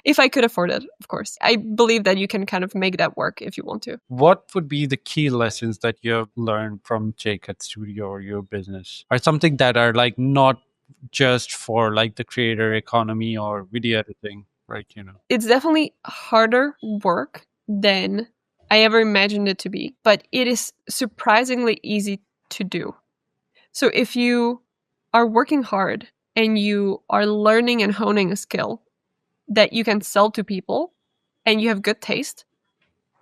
If I could afford it, of course. I believe that you can kind of make that work if you want to. What would be the key lessons that you have learned from JCut Studio or your business, or something that are like not just for like the creator economy or video editing, right? It's definitely harder work than I ever imagined it to be, but it is surprisingly easy to do. So if you are working hard and you are learning and honing a skill that you can sell to people and you have good taste,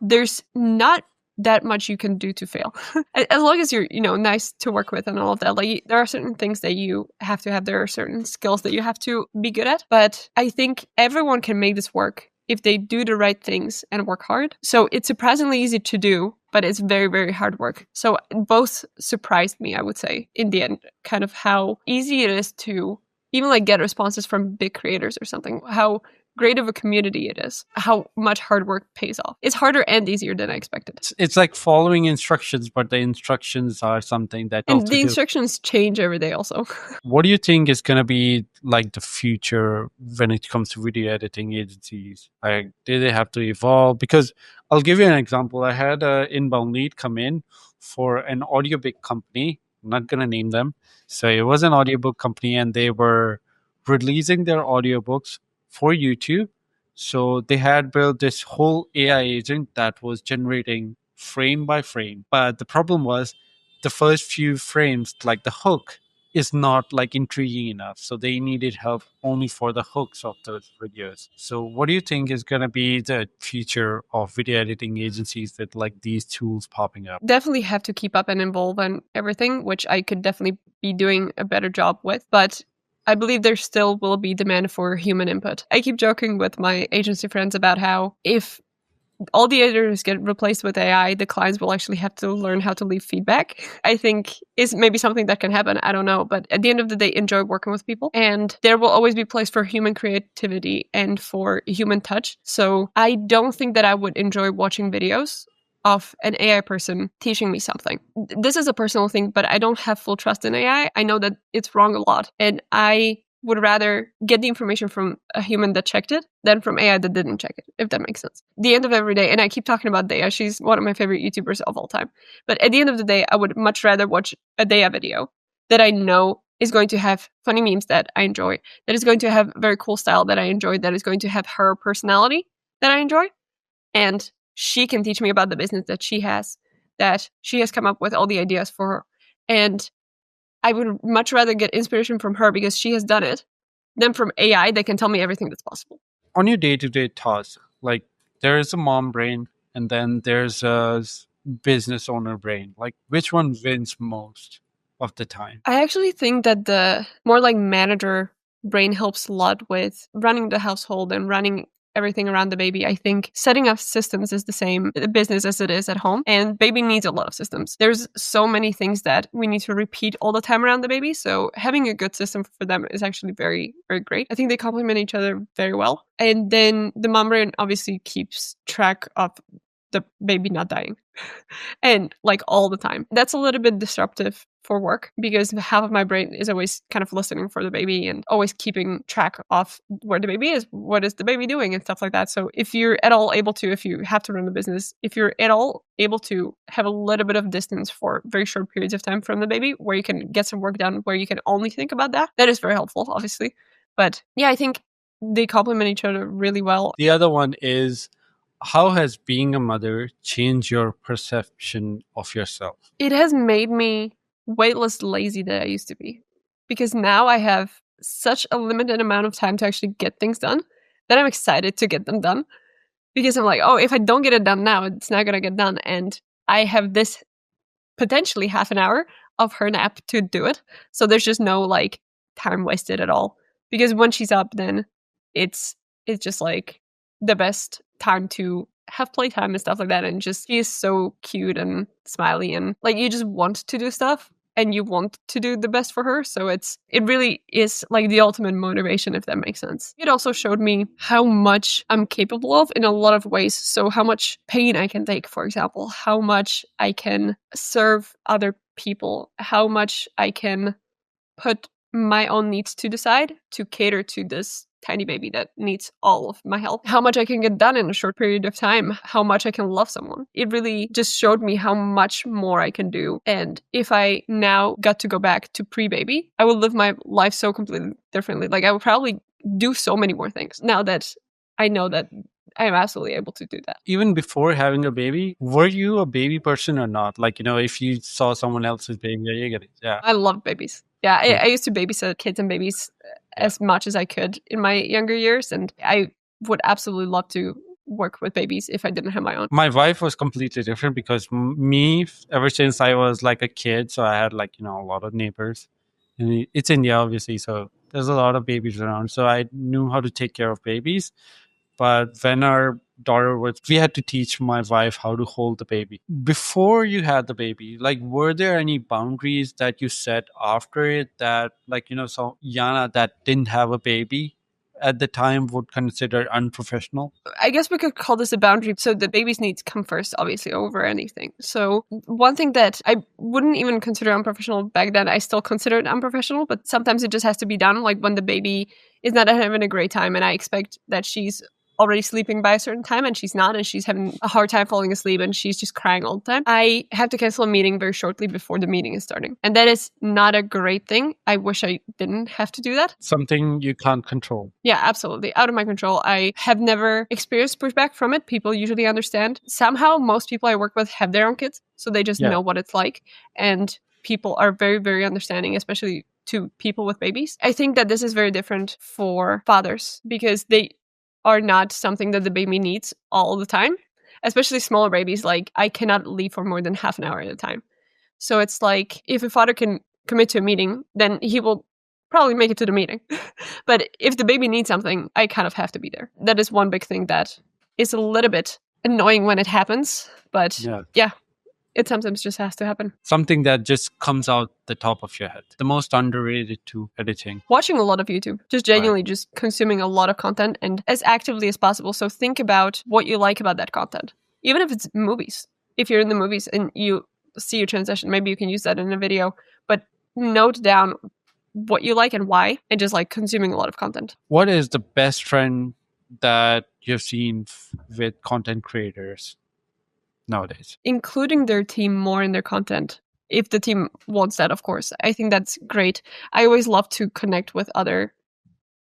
there's not that much you can do to fail. As long as you're, nice to work with and all of that. Like, there are certain things that you have to have. There are certain skills that you have to be good at. But I think everyone can make this work if they do the right things and work hard. So it's surprisingly easy to do, but it's very, very hard work. So both surprised me, I would say, in the end, kind of how easy it is to even like get responses from big creators or something, how great of a community it is, how much hard work pays off. It's harder and easier than I expected. It's like following instructions, but the instructions are something that and the instructions change every day also. What do you think is going to be like the future when it comes to video editing agencies? Like, do they have to evolve? Because I'll give you an example. I had an inbound lead come in for an audiobook company. I'm not going to name them. So it was an audiobook company, and they were releasing their audiobooks for YouTube. So they had built this whole AI agent that was generating frame by frame. But the problem was the first few frames, like the hook, is not like intriguing enough. So they needed help only for the hooks of those videos. So what do you think is going to be the future of video editing agencies with like these tools popping up? Definitely have to keep up and evolve and everything, which I could definitely be doing a better job with. But I believe there still will be demand for human input. I keep joking with my agency friends about how if all the editors get replaced with AI, the clients will actually have to learn how to leave feedback. I think is maybe something that can happen. I don't know. But at the end of the day, enjoy working with people. And there will always be place for human creativity and for human touch. So I don't think that I would enjoy watching videos of an AI person teaching me something. This is a personal thing, but I don't have full trust in AI. I know that it's wrong a lot. And I would rather get the information from a human that checked it than from AI that didn't check it, if that makes sense. The end of every day, and I keep talking about Daya, she's one of my favorite YouTubers of all time. But at the end of the day, I would much rather watch a Daya video that I know is going to have funny memes that I enjoy, that is going to have very cool style that I enjoy, that is going to have her personality that I enjoy. And she can teach me about the business that she has come up with all the ideas for her. And I would much rather get inspiration from her because she has done it than from AI that can tell me everything that's possible. On your day-to-day tasks, like there is a mom brain and then there's a business owner brain. Like which one wins most? of the time. I actually think that the more like manager brain helps a lot with running the household and running everything around the baby. I think setting up systems is the same business as it is at home, and baby needs a lot of systems. There's so many things that we need to repeat all the time around the baby, so having a good system for them is actually very, very great. I think they complement each other very well. And then the mom brain obviously keeps track of the baby not dying and like all the time. That's a little bit disruptive for work because half of my brain is always kind of listening for the baby and always keeping track of where the baby is, what is the baby doing and stuff like that. So if you're at all able to, if you have to run the business, if you're at all able to have a little bit of distance for very short periods of time from the baby where you can get some work done, where you can only think about that, that is very helpful, obviously. But yeah, I think they complement each other really well. The other one is, how has being a mother changed your perception of yourself? It has made me way less lazy than I used to be because now I have such a limited amount of time to actually get things done that I'm excited to get them done because I'm like, oh, if I don't get it done now, it's not going to get done. And I have this potentially half an hour of her nap to do it. So there's just no like time wasted at all because when she's up, then it's just like the best time to have playtime and stuff like that. And just she is so cute and smiley and like you just want to do stuff and you want to do the best for her. So it really is like the ultimate motivation, if that makes sense. It also showed me how much I'm capable of in a lot of ways. So how much pain I can take, for example, how much I can serve other people, how much I can put my own needs to the side to cater to this tiny baby that needs all of my help, how much I can get done in a short period of time, how much I can love someone. It really just showed me how much more I can do. And if I now got to go back to pre-baby, I would live my life so completely differently. Like I would probably do so many more things now that I know that I am absolutely able to do that. Even before having a baby, were you a baby person or not? Like, if you saw someone else's baby, yeah, you get it. Yeah. I love babies. Yeah, Cool. I used to babysit kids and babies as much as I could in my younger years. And I would absolutely love to work with babies if I didn't have my own. My wife was completely different because me, ever since I was like a kid, so I had like, a lot of neighbors. And it's India, obviously, so there's a lot of babies around. So I knew how to take care of babies. But when our daughter we had to teach my wife how to hold the baby. Before you had the baby, like, were there any boundaries that you set after it that, like, so Jana that didn't have a baby at the time would consider unprofessional? I guess we could call this a boundary. So the baby's needs come first, obviously, over anything. So one thing that I wouldn't even consider unprofessional back then, I still consider it unprofessional, but sometimes it just has to be done. Like when the baby is not having a great time and I expect that she's already sleeping by a certain time and she's not, and she's having a hard time falling asleep and she's just crying all the time, I have to cancel a meeting very shortly before the meeting is starting. And that is not a great thing. I wish I didn't have to do that. Something you can't control. Yeah, absolutely. Out of my control. I have never experienced pushback from it. People usually understand. Somehow, most people I work with have their own kids, so they just know what it's like. And people are very, very understanding, especially to people with babies. I think that this is very different for fathers because they are not something that the baby needs all the time, especially smaller babies. Like I cannot leave for more than half an hour at a time. So it's like if a father can commit to a meeting, then he will probably make it to the meeting. But if the baby needs something, I kind of have to be there. That is one big thing that is a little bit annoying when it happens. But yeah, it sometimes just has to happen. Something that just comes out the top of your head. The most underrated to editing. Watching a lot of YouTube. Just genuinely just consuming a lot of content and as actively as possible. So think about what you like about that content. Even if it's movies. If you're in the movies and you see a transition, maybe you can use that in a video. But note down what you like and why, and just like consuming a lot of content. What is the best trend that you've seen with content creators nowadays? Including their team more in their content. If the team wants that, of course. I think that's great. I always love to connect with other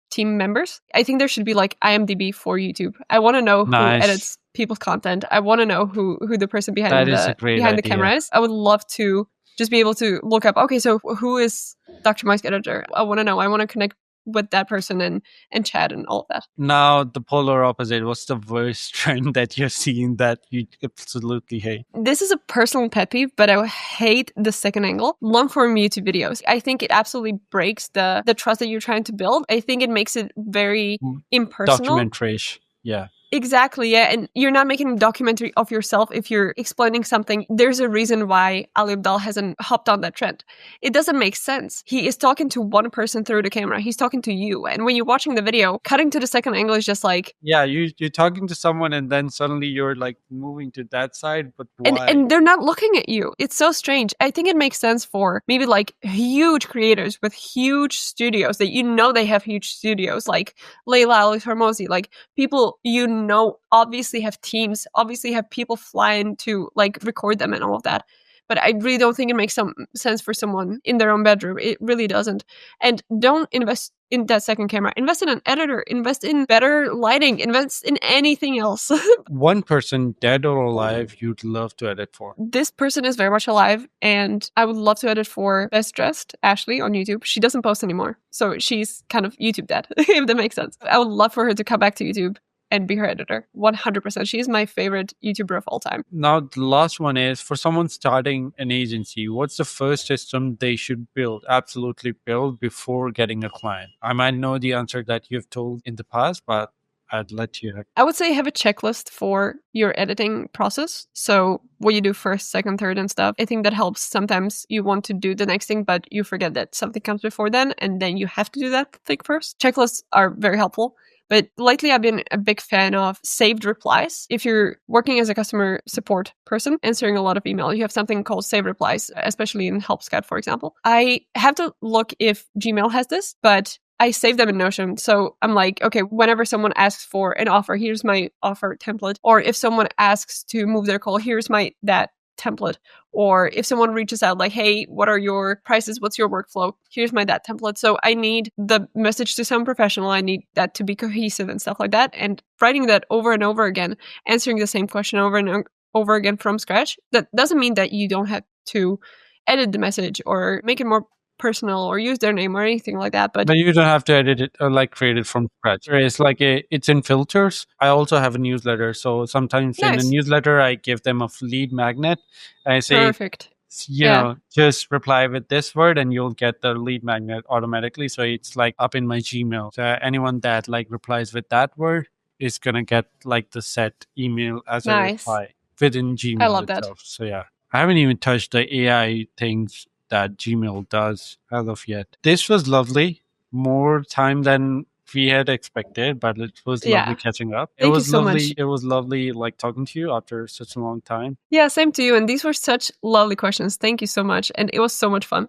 team members. I think there should be like IMDb for YouTube. I want to know who edits people's content. I want to know who the person behind the camera is. I would love to just be able to look up, okay, so who is Dr. Mike's editor? I want to know. I want to connect with that person and chat and all of that. Now, the polar opposite. What's the worst trend that you're seeing that you absolutely hate? This is a personal pet peeve, but I hate the second angle. Long form YouTube videos. I think it absolutely breaks the trust that you're trying to build. I think it makes it very impersonal. Documentary-ish. Yeah. Exactly, yeah. And you're not making a documentary of yourself if you're explaining something. There's a reason why Ali Abdaal hasn't hopped on that trend. It doesn't make sense. He is talking to one person through the camera. He's talking to you. And when you're watching the video, cutting to the second angle is just like... Yeah, you're talking to someone and then suddenly you're like moving to that side, but why? And they're not looking at you. It's so strange. I think it makes sense for maybe like huge creators with huge studios that you know they have huge studios, like Leila Ali Hormozi, like people you know obviously have teams, obviously have people flying to like record them and all of that. But I really don't think it makes some sense for someone in their own bedroom. It really doesn't. And don't invest in that second camera. Invest in an editor. Invest in better lighting. Invest in anything else. One person, dead or alive, you'd love to edit for? This person is very much alive, and I would love to edit for Best Dressed, Ashley, on YouTube. She doesn't post anymore, so she's kind of YouTube dead, if that makes sense. I would love for her to come back to YouTube and be her editor. 100%. She's my favorite YouTuber of all time. Now, the last one is, for someone starting an agency, what's the first system they should absolutely build before getting a client? I might know the answer that you've told in the past, but I'd let you. I would say have a checklist for your editing process. So what you do first, second, third and stuff. I think that helps. Sometimes you want to do the next thing, but you forget that something comes before then, and then you have to do that thing first. Checklists are very helpful. But lately, I've been a big fan of saved replies. If you're working as a customer support person, answering a lot of email, you have something called saved replies, especially in Help Scout, for example. I have to look if Gmail has this, but I save them in Notion. So I'm like, okay, whenever someone asks for an offer, here's my offer template. Or if someone asks to move their call, here's that template. Or if someone reaches out like, hey, what are your prices? What's your workflow? Here's that template. So I need the message to sound professional. I need that to be cohesive and stuff like that. And writing that over and over again, answering the same question over and over again from scratch, that doesn't mean that you don't have to edit the message or make it more personal or use their name or anything like that. But you don't have to edit it or like create it from scratch. It's like it's in filters. I also have a newsletter. So sometimes in a newsletter, I give them a lead magnet. I say, perfect. You know, just reply with this word and you'll get the lead magnet automatically. So it's like up in my Gmail. So anyone that like replies with that word is going to get like the set email as a reply within Gmail I love itself. That. So yeah, I haven't even touched the AI things that Gmail does as of yet. This was lovely. More time than we had expected, but it was lovely catching up. Thank you so much. It was lovely like talking to you after such a long time. Yeah, same to you. And these were such lovely questions. Thank you so much. And it was so much fun.